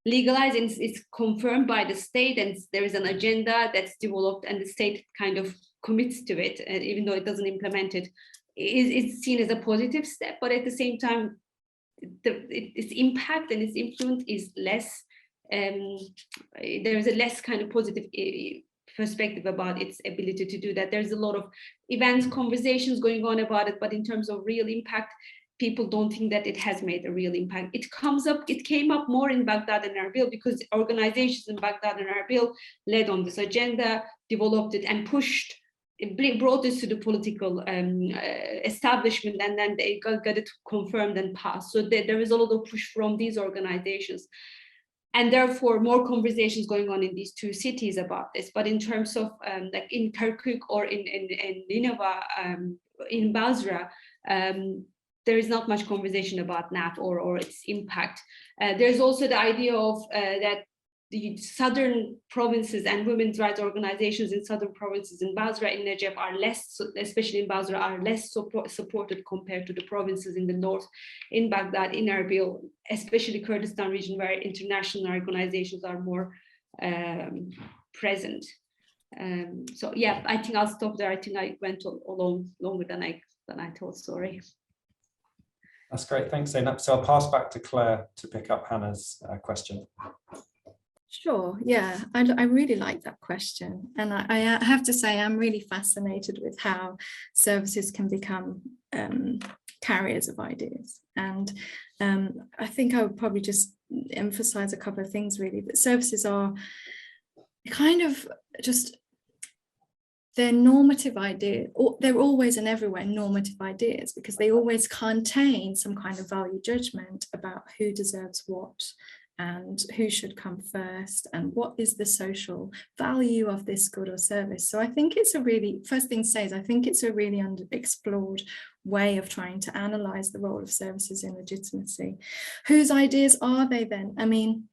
legalized and it's confirmed by the state, and there is an agenda that's developed, and the state kind of commits to it, and even though it doesn't implement it, is seen as a positive step. But at the same time, its impact and its influence is less. There is a less kind of positive perspective about its ability to do that. There's a lot of events, conversations going on about it, but in terms of real impact, people don't think that it has made a real impact. It came up more in Baghdad and Erbil, because organizations in Baghdad and Erbil led on this agenda, developed it, and brought this to the political establishment, and then they got it confirmed and passed. So there is a lot of push from these organizations. And therefore, more conversations going on in these two cities about this. But in terms of like in Kirkuk or in Nineveh, in Basra, there is not much conversation about NAT or its impact. There's also the idea of that the southern provinces and women's rights organizations in southern provinces in Basra, in Najaf, are less, especially in Basra, are less supported compared to the provinces in the north, in Baghdad, in Erbil, especially Kurdistan region, where international organizations are more present. So yeah, I think I'll stop there. I think I went along longer than I thought. Sorry. That's great. Thanks, Zeynep. So I'll pass back to Claire to pick up Hannah's question. Sure, yeah, I really like that question. And I have to say, I'm really fascinated with how services can become carriers of ideas. And I think I would probably just emphasize a couple of things, really, that services are kind of just, they're normative ideas, they're always and everywhere normative ideas, because they always contain some kind of value judgment about who deserves what, and who should come first, and what is the social value of this good or service. So I think it's a really, first thing to say is, I think it's a really underexplored way of trying to analyze the role of services in legitimacy. Whose ideas are they then? I mean,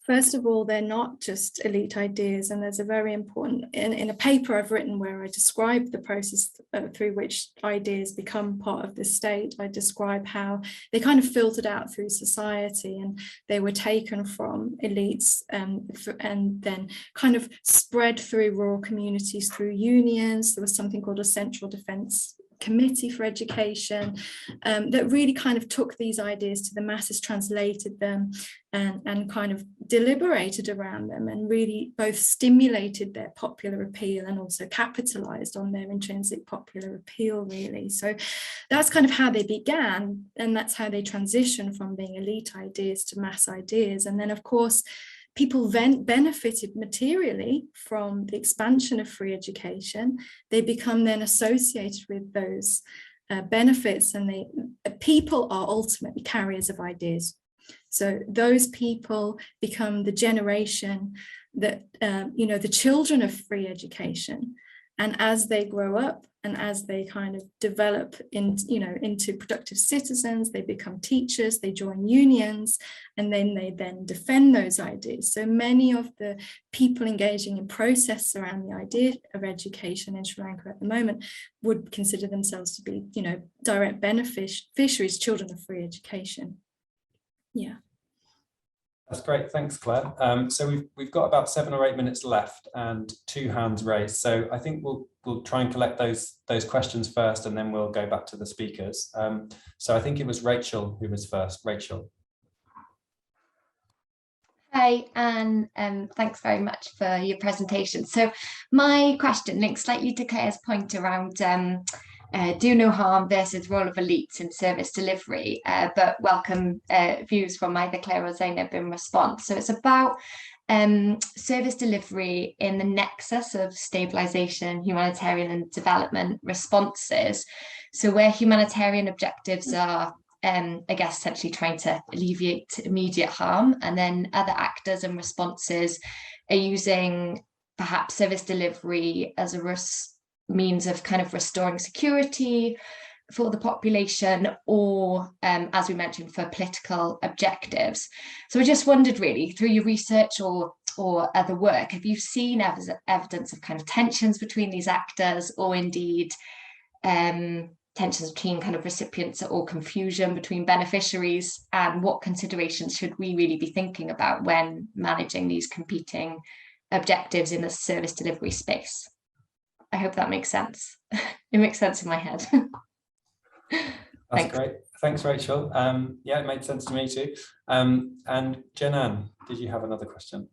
first of all, they're not just elite ideas, and there's a very important, in a paper I've written where I describe the process through which ideas become part of the state. I describe how they kind of filtered out through society, and they were taken from elites and then kind of spread through rural communities, through unions. There was something called a Central Defence Committee for Education that really kind of took these ideas to the masses, translated them, and kind of deliberated around them, and really both stimulated their popular appeal and also capitalized on their intrinsic popular appeal, really. So that's kind of how they began, and that's how they transitioned from being elite ideas to mass ideas. And then, of course, people benefited materially from the expansion of free education. They become then associated with those benefits, and people are ultimately carriers of ideas. So those people become the generation that, the children of free education. And as they grow up and as they kind of develop into productive citizens, they become teachers, they join unions, and then they defend those ideas. So many of the people engaging in protests around the idea of education in Sri Lanka at the moment would consider themselves to be, direct beneficiaries, children of free education. Yeah. That's great, thanks, Claire. So we've got about 7 or 8 minutes left and 2 hands raised. So I think we'll try and collect those questions first, and then we'll go back to the speakers. So I think it was Rachel who was first. Rachel. Hi, and thanks very much for your presentation. So my question links slightly to Claire's point around do no harm versus role of elites in service delivery, but welcome views from either Claire or Zeynep in response. So it's about service delivery in the nexus of stabilization, humanitarian and development responses. So where humanitarian objectives are, I guess, essentially trying to alleviate immediate harm, and then other actors and responses are using perhaps service delivery as a means of kind of restoring security for the population, or as we mentioned, for political objectives. So I just wondered, really, through your research or other work, have you seen evidence of kind of tensions between these actors, or indeed tensions between kind of recipients, or confusion between beneficiaries? And what considerations should we really be thinking about when managing these competing objectives in the service delivery space? I hope that makes sense. It makes sense in my head. That's great. Thanks, Rachel. Yeah, it made sense to me too. And Jenan, did you have another question?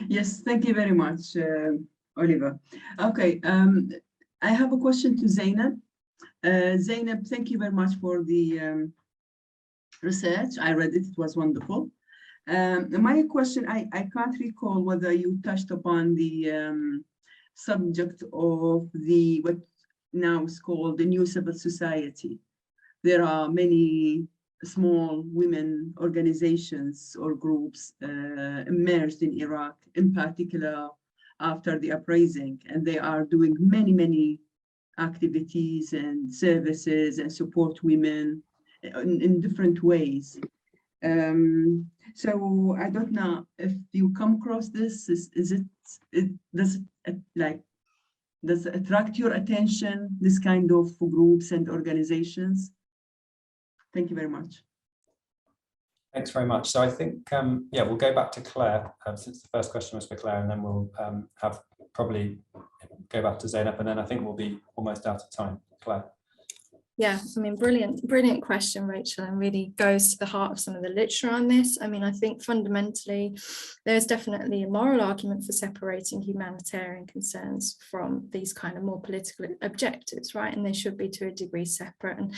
Yes, thank you very much, Oliver. Okay, I have a question to Zeynep. Zeynep, thank you very much for the research. I read it, it was wonderful. My question, I can't recall whether you touched upon the subject of the what now is called the new civil society. There are many small women organizations or groups emerged in Iraq, in particular after the uprising, and they are doing many activities and services and support women in different ways. So I don't know if you come across this. Does it attract your attention, this kind of groups and organizations? Thank you very much. Thanks very much. So I think, yeah, we'll go back to Claire, since the first question was for Claire, and then we'll have probably go back to Zeynep, and then I think we'll be almost out of time. Claire. Yeah, I mean, brilliant question, Rachel, and really goes to the heart of some of the literature on this. I mean, I think fundamentally, there's definitely a moral argument for separating humanitarian concerns from these kind of more political objectives, right? And they should be to a degree separate,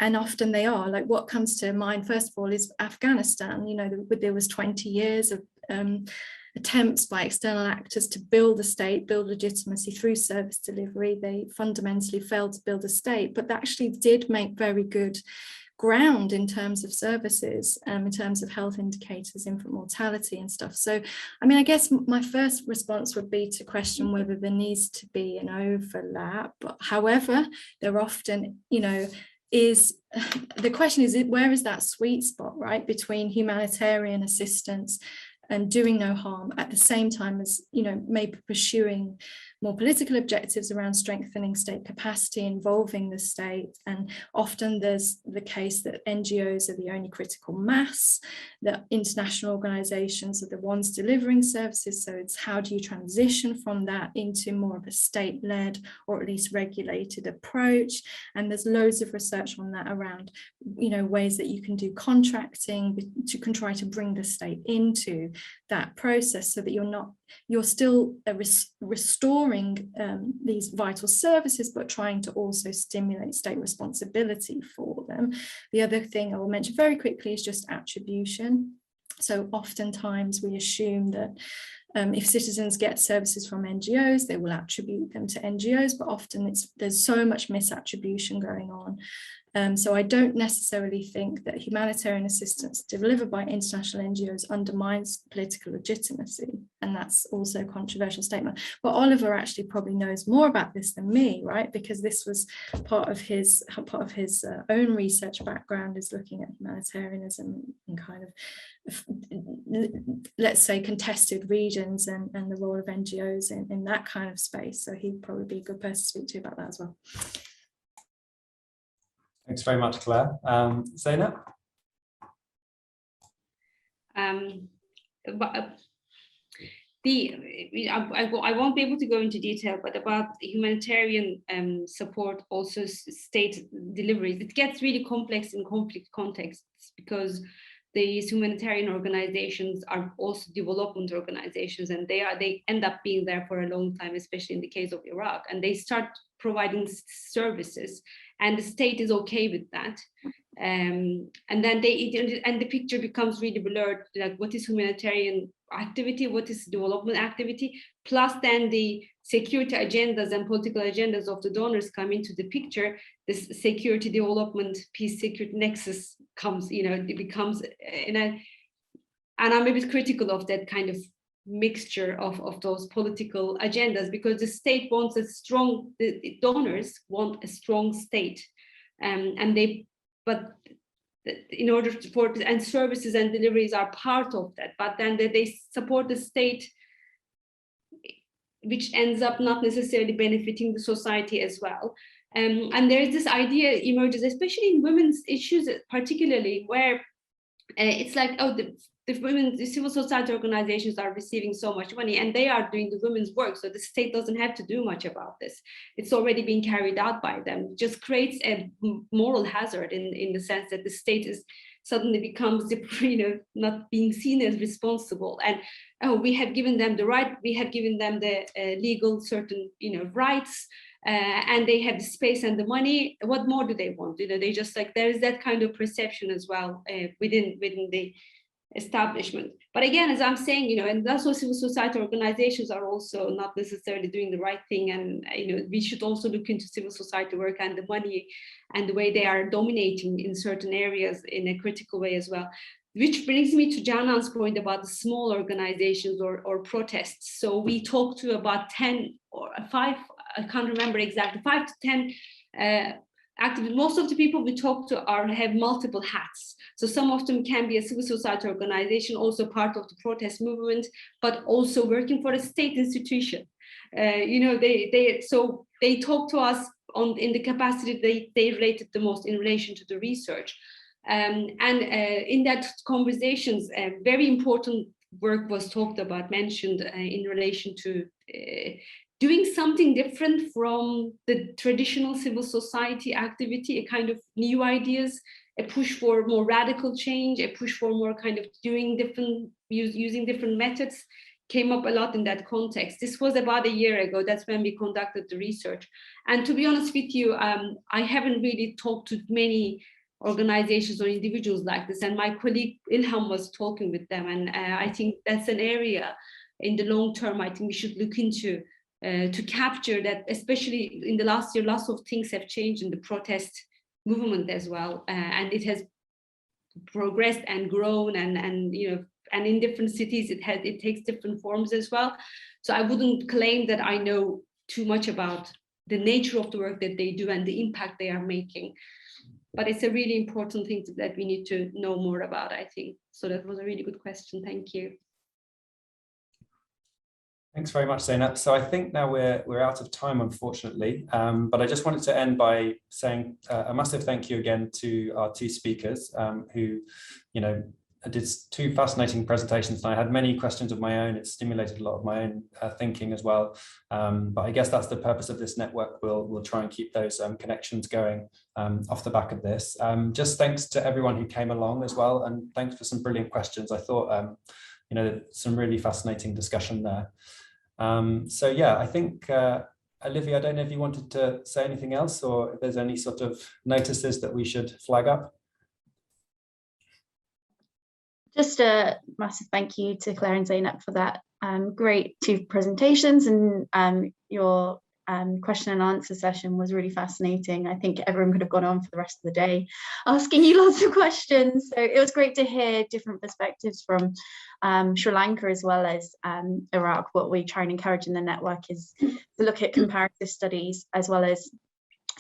and often they are. Like, what comes to mind, first of all, is Afghanistan. You know, there was 20 years of attempts by external actors to build a state, build legitimacy through service delivery. They fundamentally failed to build a state, but that actually did make very good ground in terms of services, in terms of health indicators, infant mortality and stuff. So, I mean, I guess my first response would be to question whether there needs to be an overlap. But however, there often, you know, the question is, where is that sweet spot, right, between humanitarian assistance and doing no harm at the same time as, you know, maybe pursuing more political objectives around strengthening state capacity, involving the state. And often there's the case that NGOs are the only critical mass, that international organizations are the ones delivering services. So it's how do you transition from that into more of a state-led or at least regulated approach? And there's loads of research on that around, you know, ways that you can do contracting to try to bring the state into that process so that you're still restoring these vital services, but trying to also stimulate state responsibility for them. The other thing I will mention very quickly is just attribution. So oftentimes we assume that if citizens get services from NGOs, they will attribute them to NGOs, but often there's so much misattribution going on. So I don't necessarily think that humanitarian assistance delivered by international NGOs undermines political legitimacy. And that's also a controversial statement. But Oliver actually probably knows more about this than me, right? Because this was part of his own research background, is looking at humanitarianism in kind of, let's say, contested regions and the role of NGOs in that kind of space. So he'd probably be a good person to speak to about that as well. Thanks very much, Claire. Zeynep? I won't be able to go into detail, but about humanitarian support, also state deliveries, it gets really complex in conflict contexts, because these humanitarian organizations are also development organizations, and they end up being there for a long time, especially in the case of Iraq, and they start providing services, and the state is okay with that, and then the picture becomes really blurred, like what is humanitarian activity, what is development activity, plus then the security agendas and political agendas of the donors come into the picture. This security, development, peace, security nexus comes, you know, it becomes and I'm a bit critical of that kind of mixture of those political agendas, because the state wants a strong, the donors want a strong state, but in order for, and services and deliveries are part of that, but then they support the state, which ends up not necessarily benefiting the society as well. And there is this idea emerges, especially in women's issues particularly, where it's like, oh, the civil society organizations are receiving so much money and they are doing the women's work, so the state doesn't have to do much about this. It's already being carried out by them. It just creates a moral hazard in the sense that the state is suddenly becomes, not being seen as responsible. And oh, we have given them the right, we have given them the legal certain, rights, and they have the space and the money. What more do they want? They just like, there is that kind of perception as well within the establishment. But again, as I'm saying, and that's what civil society organizations are also not necessarily doing the right thing. And, we should also look into civil society work and the money and the way they are dominating in certain areas in a critical way as well. Which brings me to Canan's point about the small organizations or protests. So we talked to about 10 or 5, I can't remember exactly, 5 to 10 activists. Most of the people we talk to have multiple hats. So some of them can be a civil society organization, also part of the protest movement, but also working for a state institution. So they talk to us in the capacity they related the most in relation to the research. In that conversations, very important work was talked about, mentioned in relation to doing something different from the traditional civil society activity, a kind of new ideas, a push for more radical change, a push for more kind of doing different, using different methods came up a lot in that context. This was about a year ago. That's when we conducted the research. And to be honest with you, I haven't really talked to many organizations or individuals like this. And my colleague Ilham was talking with them. And I think that's an area in the long term, I think we should look into to capture that, especially in the last year, lots of things have changed in the protest movement as well. And it has progressed and grown and in different cities, it takes different forms as well. So I wouldn't claim that I know too much about the nature of the work that they do and the impact they are making. But it's a really important thing that we need to know more about, I think. So that was a really good question. Thank you. Thanks very much, Zeynep. So I think now we're out of time, unfortunately, but I just wanted to end by saying a massive thank you again to our 2 speakers who, did 2 fascinating presentations, and I had many questions of my own. It stimulated a lot of my own thinking as well. But I guess that's the purpose of this network. We'll try and keep those connections going off the back of this. Just thanks to everyone who came along as well, and thanks for some brilliant questions. I thought, some really fascinating discussion there. So yeah, I think, Olivia, I don't know if you wanted to say anything else or if there's any sort of notices that we should flag up. Just a massive thank you to Claire and Zeynep for that great 2 presentations, and your question and answer session was really fascinating. I think everyone could have gone on for the rest of the day asking you lots of questions. So it was great to hear different perspectives from Sri Lanka as well as Iraq. What we try and encourage in the network is to look at comparative studies as well as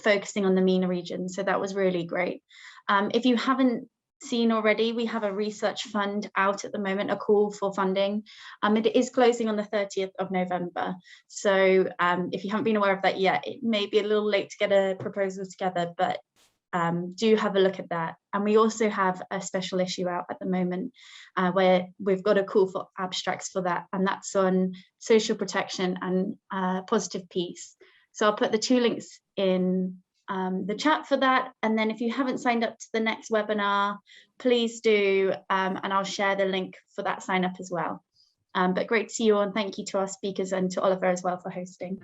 focusing on the MENA region. So that was really great. If you haven't seen already, we have a research fund out at the moment, a call for funding. It is closing on the 30th of November. So if you haven't been aware of that yet, it may be a little late to get a proposal together, but do have a look at that. And we also have a special issue out at the moment where we've got a call for abstracts for that, and that's on social protection and positive peace. So I'll put the 2 links in the chat for that, and then if you haven't signed up to the next webinar, please do, and I'll share the link for that sign up as well. But great to see you all, and thank you to our speakers and to Oliver as well for hosting.